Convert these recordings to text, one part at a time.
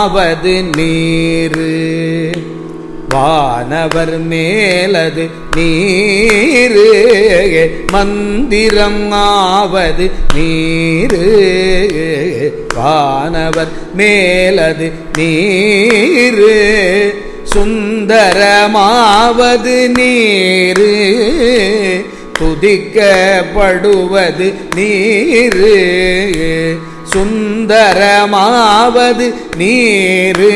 ஆவது நீரு வானவர் மேலது நீரு மந்திரம் ஆவது நீரு வானவர் மேலது நீரு சுந்தரமாவது நீரு துதிக்கப்படுவது நீரு சுந்தரமாவது நீரு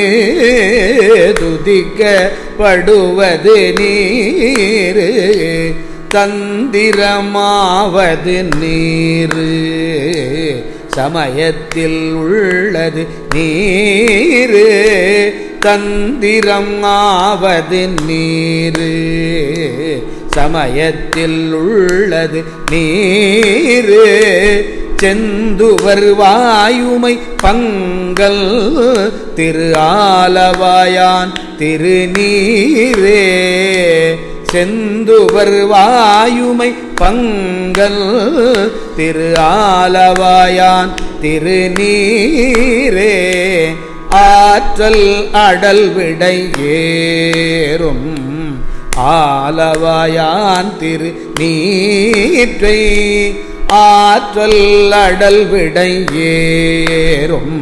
துதிக்கப்படுவது நீரு தந்திரமாவது நீரு சமயத்தில் உள்ளது நீரு தந்திரம் ஆவது நீரு சமயத்தில் உள்ளது நீரு செந்துவர் வாயுமை பங்கல் திரு ஆலவாயான் திருநீரே செந்துவர் வாயுமை பங்கல் திரு ஆலவாயான் திருநீரே ஆற்றல் அடல் விடை ஏறும் ஆலவாயான் திரு நீற்றை ஆற்றல் அடல் விடை ஏறும்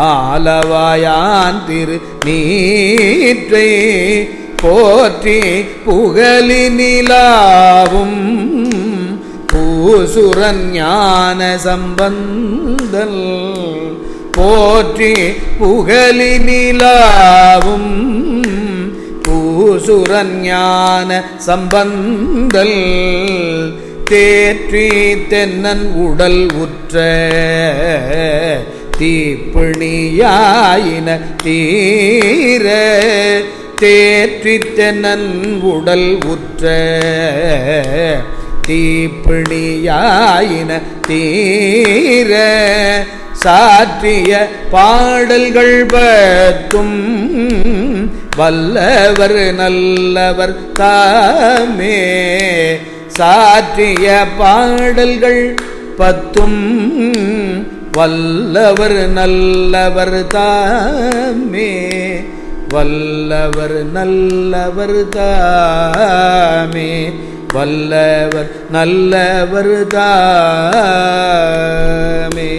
ஆலவாயான் திரு நீற்றை போற்றி புகழினிலாவும் பூசுரன் ஞான சம்பந்தல் போற்றி புகழினிலாவும் பூசுரன் ஞான சம்பந்தல் தேற்றி தென்னன் உடல் உற்ற தீப்பிணியாயின தீர தேற்றி தென்னன் உடல் உற்ற தீப்பிணியாயின தீர சாற்றிய பாடல்கள் பத்தும் வல்லவர் நல்லவர் தாமே சாற்றிய பாடல்கள் பத்தும் வல்லவர் நல்லவர் தாமே வல்லவர் நல்லவர் தாமே வல்லவர் நல்லவர் தாமே.